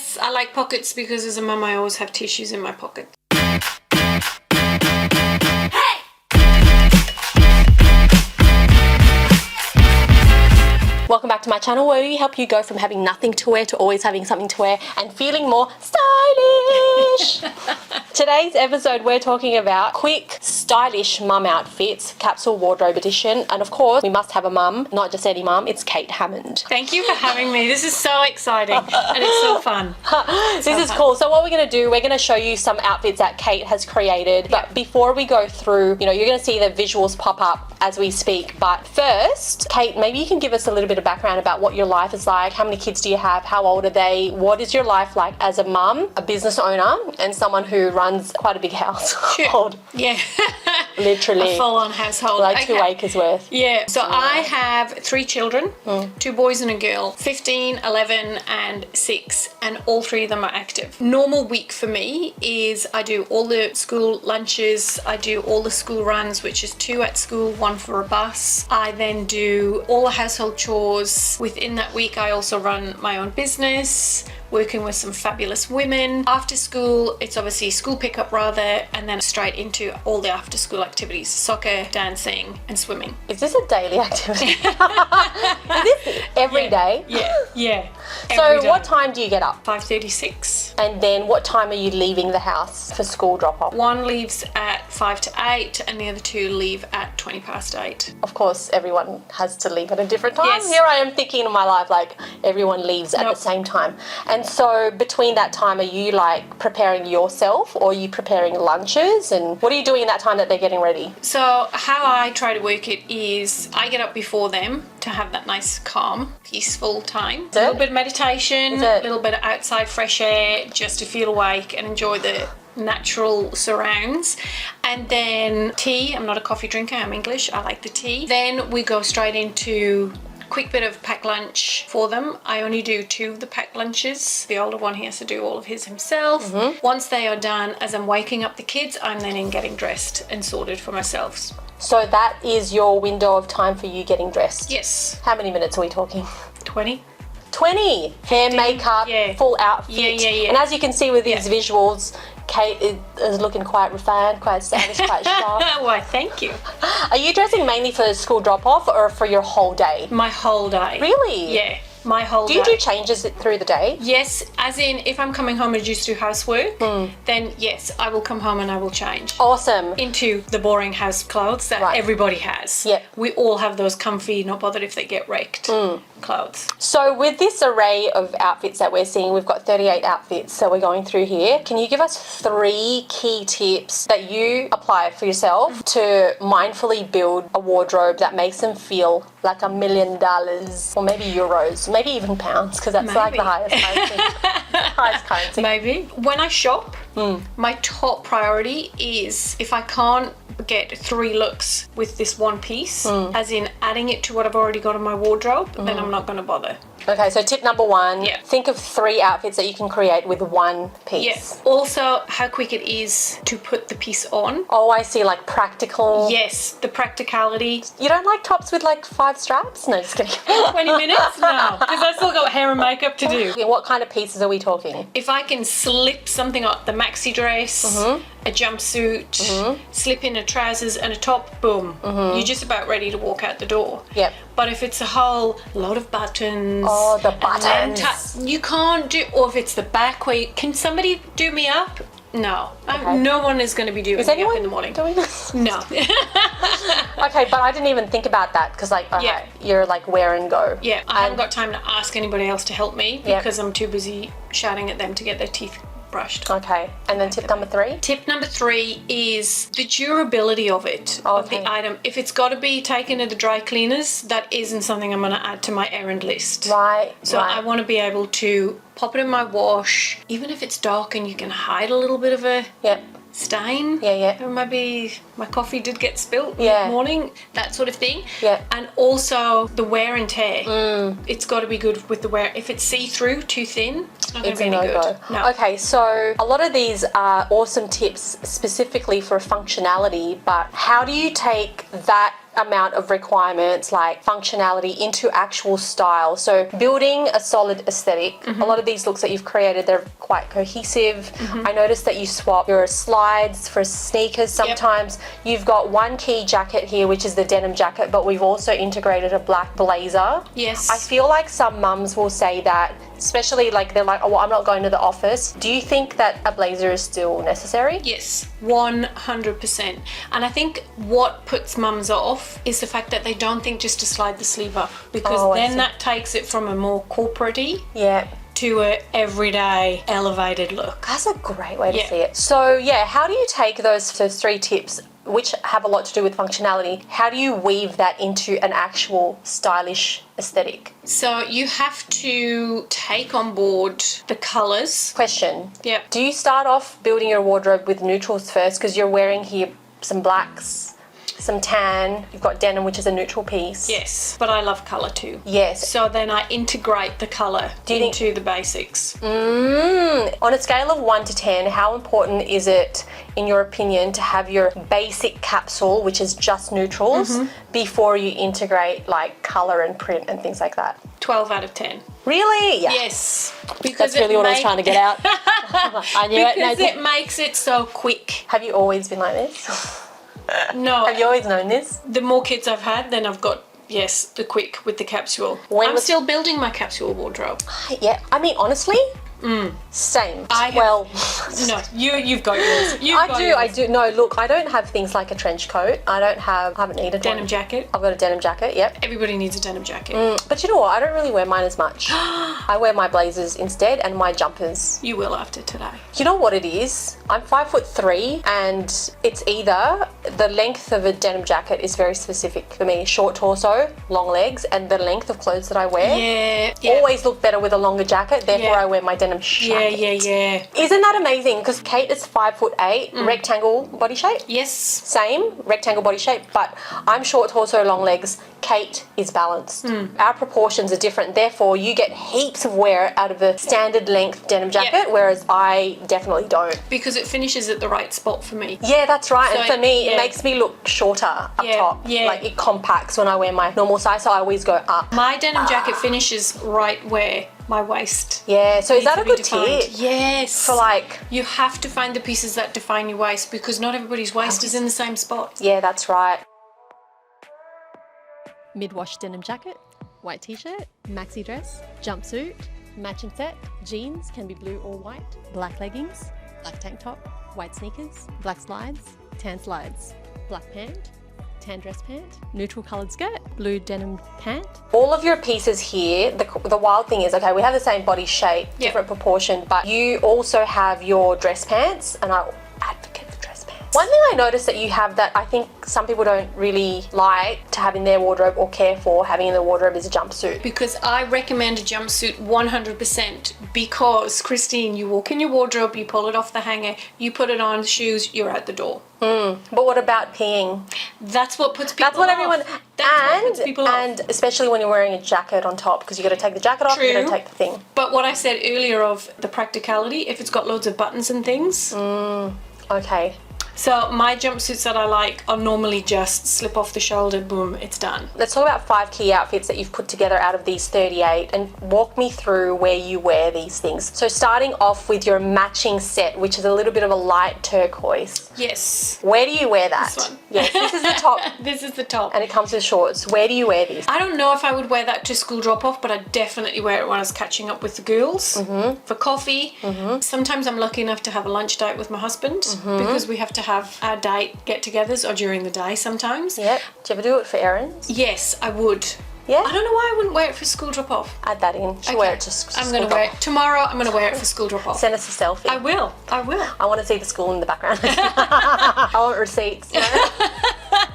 Yes, I like pockets because as a mum I always have tissues in my pocket. Welcome back to my channel where we help you go from having nothing to wear to always having something to wear and feeling more stylish. Today's episode we're talking about quick, stylish mum outfits, capsule wardrobe edition, and of course we must have a mum, not just any mum, it's Kate Hammond. Thank you for having me. This is so exciting and it's so fun. This is cool. So what we're going to do, we're going to show you some outfits that Kate has created, but before we go through, you know, you're going to see the visuals pop up as we speak, but first, Kate, maybe you can give us a little bit of background about what your life is like. How many kids do you have? How old are they? What is your life like as a mum, a business owner, and someone who runs quite a big household? Yeah. Literally. A full-on household. Like 2 acres worth. Yeah. So I have 3 children, 2 boys and a girl, 15, 11 and 6, and all 3 of them are active. Normal week for me is I do all the school lunches, I do all the school runs, which is 2 at school, 1 for a bus. I then do all the household chores. Within that week I also run my own business, working with some fabulous women. After school, it's obviously school pickup rather, and then straight into all the after school activities, soccer, dancing and swimming. Is this a daily activity? Is this every day? Yeah. So what time do you get up? 5:36. And then what time are you leaving the house for school drop off? One leaves at 5 to 8 and the other 2 leave at 20 past 8. Of course, everyone has to leave at a different time. Yes. Here I am thinking in my life like everyone leaves at the same time. And so between that time, are you like preparing yourself or are you preparing lunches? And what are you doing in that time that they're getting ready? So how I try to work it is I get up before them to have that nice, calm, peaceful time. A little bit of meditation, a little bit of outside fresh air, just to feel awake and enjoy the natural surrounds. And then tea. I'm not a coffee drinker, I'm English, I like the tea. Then we go straight into quick bit of packed lunch for them. I only do 2 of the packed lunches. The older one, he has to do all of his himself. Once they are done, as I'm waking up the kids, I'm then in getting dressed and sorted for myself. So that is your window of time for you getting dressed? Yes. How many minutes are we talking? 20. 20! Hair, makeup, full outfit. Yeah. And as you can see with these visuals, Kate is looking quite refined, quite stylish, quite sharp. Why, thank you. Are you dressing mainly for school drop-off or for your whole day? My whole day. Really? Yeah, my whole day. Do you do changes through the day? Yes, as in if I'm coming home and just do housework, then yes, I will come home and I will change. Awesome. Into the boring house clothes that everybody has. Yeah. We all have those comfy, not bothered if they get wrecked clothes. So with this array of outfits that we're seeing, we've got 38 outfits that we're going through here. Can you give us 3 key tips that you apply for yourself to mindfully build a wardrobe that makes them feel like $1 million or maybe euros, maybe even pounds, because that's like the highest currency. Maybe. When I shop, my top priority is if I can't get 3 looks with this one piece, as in adding it to what I've already got in my wardrobe, then I'm not going to bother. Okay, so tip number 1, think of 3 outfits that you can create with 1 piece. Yes. Also, how quick it is to put the piece on. Oh, I see, like practical. Yes, the practicality. You don't like tops with like 5 straps? No, just kidding. 20 minutes? No, because I still got hair and makeup to do. Okay, what kind of pieces are we talking? If I can slip something up, the maxi dress, a jumpsuit, slip in a trousers and a top, boom. You're just about ready to walk out the door. Yep. But if it's a whole lot of buttons. Oh, the buttons. You can't do, or if it's the back where can somebody do me up? No. Okay. No one is going to be doing me up in the morning. Doing this? No. Okay, but I didn't even think about that because like, you're like wear and go. Yeah, I haven't got time to ask anybody else to help me because I'm too busy shouting at them to get their teeth brushed. Okay, and then tip number 3? Tip number 3 is the durability of it, of the item. If it's got to be taken to the dry cleaners, that isn't something I'm going to add to my errand list. Right. So I want to be able to pop it in my wash, even if it's dark and you can hide a little bit of a stain. Or maybe my coffee did get spilt in the morning, that sort of thing. And also the wear and tear. It's got to be good with the wear. If it's see-through, too thin, it's not going to be any good. No. Okay, so a lot of these are awesome tips specifically for functionality, but how do you take that amount of requirements like functionality into actual style. So building a solid aesthetic. A lot of these looks that you've created, they're quite cohesive. I noticed that you swap your slides for sneakers sometimes. You've got one key jacket here, which is the denim jacket, but we've also integrated a black blazer. Yes. I feel like some mums will say that, especially like they're like, oh, well, I'm not going to the office. Do you think that a blazer is still necessary? Yes, 100%. And I think what puts mums off is the fact that they don't think just to slide the sleeve up, because then that takes it from a more corporate-y to a everyday elevated look. That's a great way to see it. So yeah, how do you take those 3 tips, which have a lot to do with functionality, how do you weave that into an actual stylish aesthetic? So you have to take on board the colours. Question. Yeah. Do you start off building your wardrobe with neutrals first, because you're wearing here some blacks, some tan, you've got denim, which is a neutral piece. Yes, but I love colour too. Yes. So then I integrate the colour into the basics. On a scale of 1 to 10, how important is it, in your opinion, to have your basic capsule, which is just neutrals, before you integrate like colour and print and things like that? 12 out of 10. Really? Yeah. Yes. That's really what I was trying to get out. I knew it. Because it makes it so quick. Have you always been like this? No. Have you always known this? The more kids I've had, then I've got, the quick with the capsule. I'm still building my capsule wardrobe. Yeah. I mean, honestly, same. No, you've got yours. I do. No, look, I don't have things like a trench coat. I haven't needed denim jacket. I've got a denim jacket, yep. Everybody needs a denim jacket. But you know what? I don't really wear mine as much. I wear my blazers instead and my jumpers. You will after today. You know what it is? I'm 5'3", and it's either the length of a denim jacket is very specific for me. Short torso, long legs, and the length of clothes that I wear always look better with a longer jacket. Therefore, I wear my denim jacket. Yeah. Isn't that amazing? Because Kate is 5'8", rectangle body shape. Yes. Same, rectangle body shape, but I'm short torso, long legs. Kate is balanced. Our proportions are different. Therefore, you get heaps of wear out of a standard length denim jacket, whereas I definitely don't. Because it finishes at the right spot for me. Yeah, that's right. So, and for me, it makes me look shorter up top. Yeah. Like it compacts when I wear my normal size, so I always go up. My denim jacket finishes right where my waist. Yeah, so is that a good tip? Yes. For like... You have to find the pieces that define your waist, because not everybody's waist is in the same spot. Yeah, that's right. Mid-wash denim jacket, white t-shirt, maxi dress, jumpsuit, matching set, jeans can be blue or white, black leggings, black tank top, white sneakers, black slides, tan slides, black pant, tan dress pant, neutral coloured skirt, blue denim pant. All of your pieces here, the wild thing is, okay, we have the same body shape, different proportion, but you also have your dress pants, and I advocate for dress pants. One thing I noticed that you have that I think some people don't really like to have in their wardrobe or care for having in their wardrobe is a jumpsuit. Because I recommend a jumpsuit 100%, because Kristine, you walk in your wardrobe, you pull it off the hanger, you put it on, shoes, you're out the door. But what about peeing? That's what puts people off. That's what everyone... What puts people off. And especially when you're wearing a jacket on top, because you got to take the jacket off, you got to take the thing. But what I said earlier of the practicality, if it's got loads of buttons and things. Okay. So my jumpsuits that I like are normally just slip off the shoulder, boom, it's done. Let's talk about 5 key outfits that you've put together out of these 38 and walk me through where you wear these things. So starting off with your matching set, which is a little bit of a light turquoise. Yes. Where do you wear that? This one. Yes, this is the top. This is the top. And it comes with shorts. Where do you wear these? I don't know if I would wear that to school drop-off, but I definitely wear it when I was catching up with the girls. For coffee. Sometimes I'm lucky enough to have a lunch date with my husband, because we have to have our date get-togethers or during the day sometimes. Yep. Do you ever do it for errands? Yes, I would. Yeah? I don't know why I wouldn't wear it for school drop-off. Add that in. She'll wear it to school I'm going to wear it. Tomorrow, I'm going to wear it for school drop-off. Send us a selfie. I will. I want to see the school in the background. I want receipts. You know?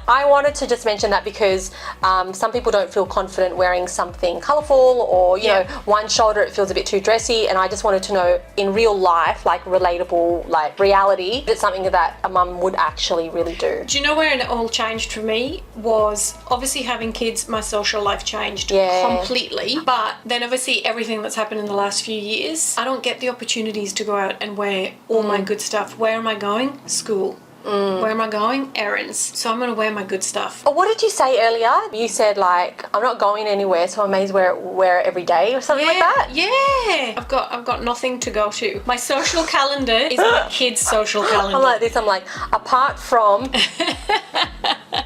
I wanted to just mention that because some people don't feel confident wearing something colourful, or, you know, one shoulder it feels a bit too dressy, and I just wanted to know in real life, like relatable, like reality, it's something that a mum would actually really do. Do you know where it all changed for me? Was obviously having kids, my social life changed completely, but then obviously everything that's happened in the last few years, I don't get the opportunities to go out and wear all my good stuff. Where am I going? School. Where am I going? Errands. So I'm going to wear my good stuff. Oh, what did you say earlier? You said like, I'm not going anywhere, so I may as well wear it every day or something like that? Yeah. I've got nothing to go to. My social calendar is my kids' social calendar. I'm like this, I'm like, apart from...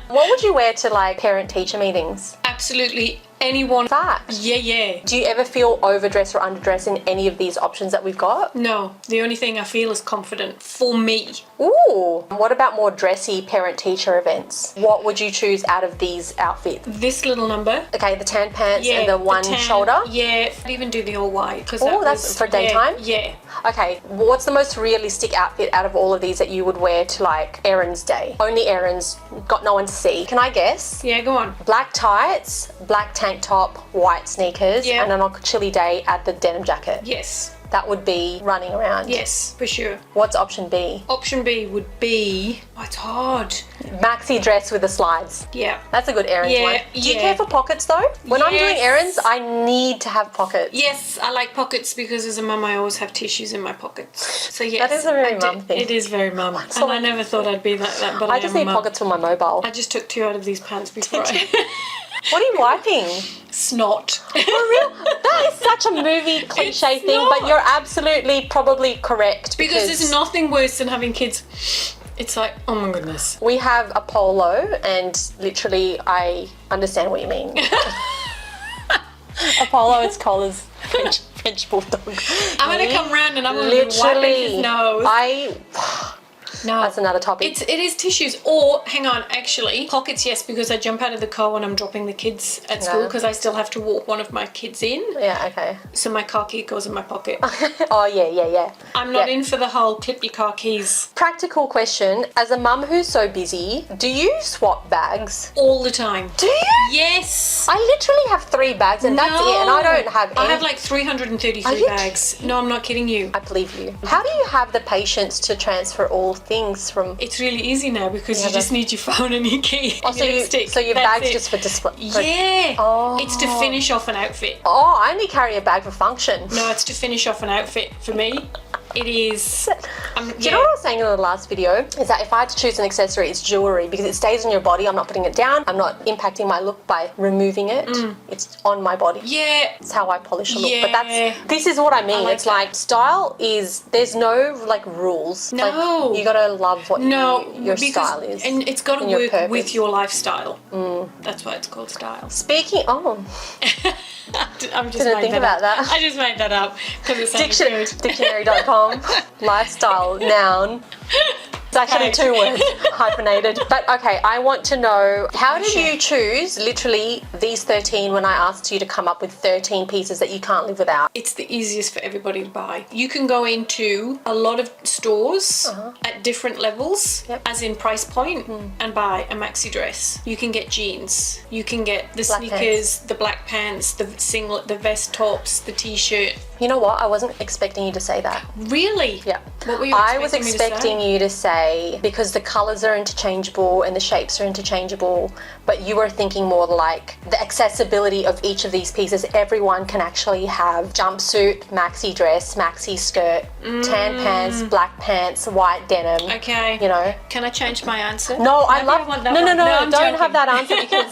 What would you wear to like parent-teacher meetings? Absolutely anyone. Fact. Yeah. Do you ever feel overdressed or underdressed in any of these options that we've got? No. The only thing I feel is confident for me. Ooh. What about more dressy parent-teacher events? What would you choose out of these outfits? This little number. Okay, the tan pants and the one shoulder? Yeah. I'd even do the all white. Oh, that's for daytime? Yeah. Okay, what's the most realistic outfit out of all of these that you would wear to like errands day? Only errands, got no one to see. Can I guess? Yeah, go on. Black tights, black tank top, white sneakers, and then on a chilly day, add the denim jacket. Yes. That would be running around. Yes, for sure. What's option B? Option B would be... Oh, it's hard. Maxi dress with the slides. Yeah. That's a good errands one. Do you care for pockets though? When I'm doing errands, I need to have pockets. Yes, I like pockets because as a mum I always have tissues in my pockets. So yes. That is a very mum thing. It is very mum. And I never thought I'd be like that, but I just need pockets for my mobile. I just took 2 out of these pants before What are you wiping? Snot. For real? That is such a movie cliche thing, but you're absolutely probably correct. Because there's nothing worse than having kids. It's like, oh my goodness. We have a polo and literally I understand what you mean. A polo is collars. French bulldog. I'm going to come round and I'm going to be wiping his nose. No. That's another topic. It is tissues. Or, hang on, actually, pockets, yes, because I jump out of the car when I'm dropping the kids at school because I still have to walk one of my kids in. Yeah, okay. So my car key goes in my pocket. Oh, yeah. I'm not in for the whole clip your car keys. Practical question. As a mum who's so busy, do you swap bags? All the time. Do you? Yes. I literally have 3 bags and that's it. And I don't have any. I have like 333 bags. No, I'm not kidding you. I believe you. How do you have the patience to transfer all things from... It's really easy now because you just need your phone and your key. Oh, so your bag's just for display? Yeah. Oh. It's to finish off an outfit. Oh, I only carry a bag for function. No, it's to finish off an outfit for me. It is... Do you know what I was saying in the last video? Is that if I had to choose an accessory, it's jewellery because it stays on your body. I'm not putting it down. I'm not impacting my look by removing it. It's on my body. Yeah. It's how I polish a look. But this is what I mean. It's like style is, there's no like rules. No. Like, you got to love what your style is. And it's got to work with your lifestyle. That's why it's called style. Speaking, I'm just didn't think about that. I just made that up because it sounds good. Dictionary.com. Lifestyle, noun. It's actually 2 words, hyphenated. But okay, I want to know, how did you choose literally these 13 when I asked you to come up with 13 pieces that you can't live without? It's the easiest for everybody to buy. You can go into a lot of stores at different levels, as in price point, and buy a maxi dress. You can get jeans. You can get the sneakers, the black pants, the singlet, the vest tops, the t-shirt. You know what? I wasn't expecting you to say that. Really? Yeah. What were you I was expecting you to say, because the colours are interchangeable and the shapes are interchangeable, but you were thinking more like the accessibility of each of these pieces. Everyone can actually have jumpsuit, maxi dress, maxi skirt, tan pants, black pants, white denim. Okay. You know? Can I change my answer? No, I love... want that No, one. don't joking. have that answer because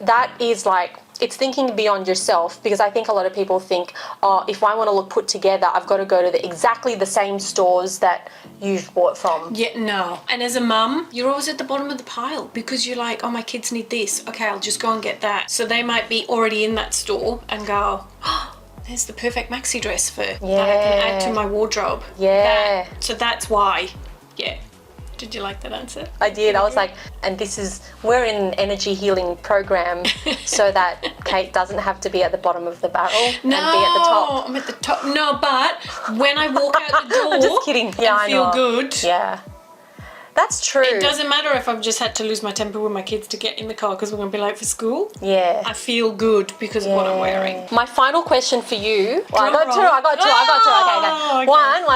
that is like... It's thinking beyond yourself, because I think a lot of people think, oh, if I want to look put together, I've got to go to exactly the same stores that you've bought from. Yeah, no. And as a mum, you're always at the bottom of the pile because you're like, oh, my kids need this. Okay, I'll just go and get that. So they might be already in that store and go, oh, there's the perfect maxi dress for that I can add to my wardrobe. Yeah. So that's why. Yeah. Did you like that answer? I did. I was like, and we're in an energy healing program so that Kate doesn't have to be at the bottom of the barrel and be at the top. I'm at the top. No, but when I walk out the door I'm just kidding. Yeah, and feel good. Yeah. That's true. It doesn't matter if I've just had to lose my temper with my kids to get in the car because we're going to be late for school. Yeah. I feel good because of what I'm wearing. My final question for you. Well, I got two. Okay. Okay.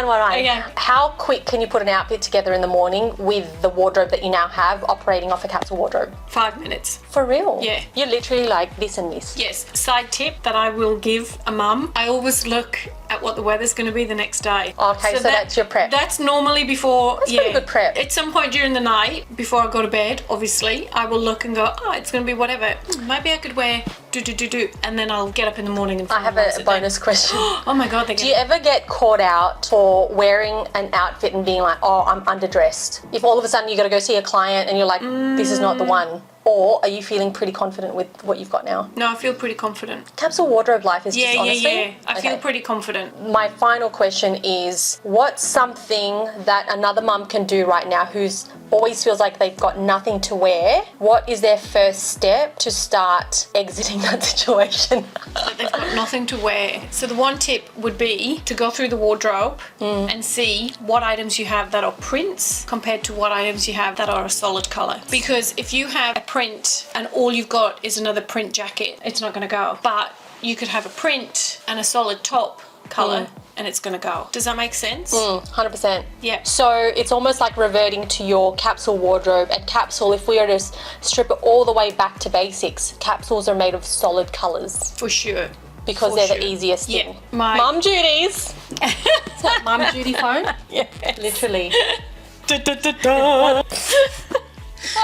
Okay. How quick can you put an outfit together in the morning with the wardrobe that you now have operating off a capsule wardrobe? 5 minutes. For real? Yeah. You're literally like this and this. Yes. Side tip that I will give a mum. I always look at what the weather's going to be the next day. Okay, so that's your prep. That's normally before. That's pretty good prep. At some point during the night, before I go to bed, obviously, I will look and go, oh, it's going to be whatever. Maybe I could wear do. And then I'll get up in the morning and I have a bonus question. Oh my God. Do you ever get caught out for wearing an outfit and being like, oh, I'm underdressed? If all of a sudden you got to go see a client and you're like, this is not the one. Or are you feeling pretty confident with what you've got now? No, I feel pretty confident. Capsule wardrobe life is just honestly... Yeah. I feel pretty confident. My final question is, what's something that another mum can do right now who's always feels like they've got nothing to wear? What is their first step to start exiting that situation? That they've got nothing to wear. So the one tip would be to go through the wardrobe and see what items you have that are prints compared to what items you have that are a solid colour. Because if you have a print and all you've got is another print jacket, it's not going to go. But you could have a print and a solid top colour and it's going to go. Does that make sense? 100%. Yeah. So it's almost like reverting to your capsule wardrobe. And capsule, if we were to strip it all the way back to basics, capsules are made of solid colours. For sure. Because they're the easiest thing. Yeah. Mum duties. Is that mum duty phone? Yeah. Literally.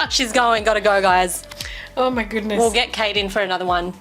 She's going. Gotta go, guys. Oh my goodness. We'll get Kate in for another one.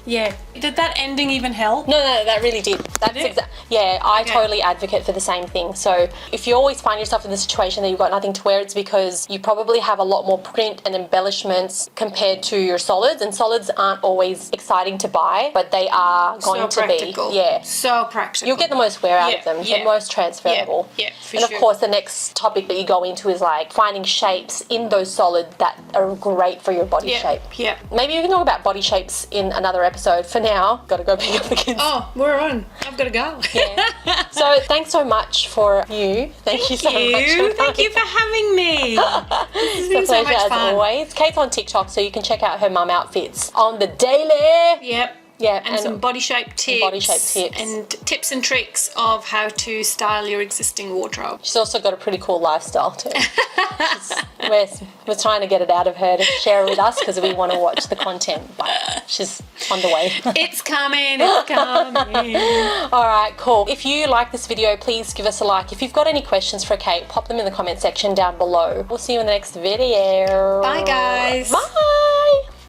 Yeah. Did that ending even help? No, that really did. That's yeah, I totally advocate for the same thing. So if you always find yourself in the situation that you've got nothing to wear, it's because you probably have a lot more print and embellishments compared to your solids. And solids aren't always exciting to buy, but they are going to be. Yeah. So practical. You'll get the most wear out of them. Yeah. The most transferable. Yeah, for and sure. of course, the next topic that you go into is like finding shapes in those solids that are great for your body shape. Yeah. Maybe we can talk about body shapes in another episode. For now, got to go pick up the kids. Oh, we're on. I've got to go. Yeah. So thanks so much for you. Thank you so much. Thank you for having me. This has been It's a so pleasure much as fun. always. Kate's on TikTok, so you can check out her mum outfits on the daily. Yep. Yeah, And some body shape tips. body shape tips. And tips and tricks of how to style your existing wardrobe. She's also got a pretty cool lifestyle too. We're trying to get it out of her to share it with us because we want to watch the content, but she's on the way. It's coming. It's coming. All right, cool. If you like this video, please give us a like. If you've got any questions for Kate, pop them in the comment section down below. We'll see you in the next video. Bye, guys. Bye.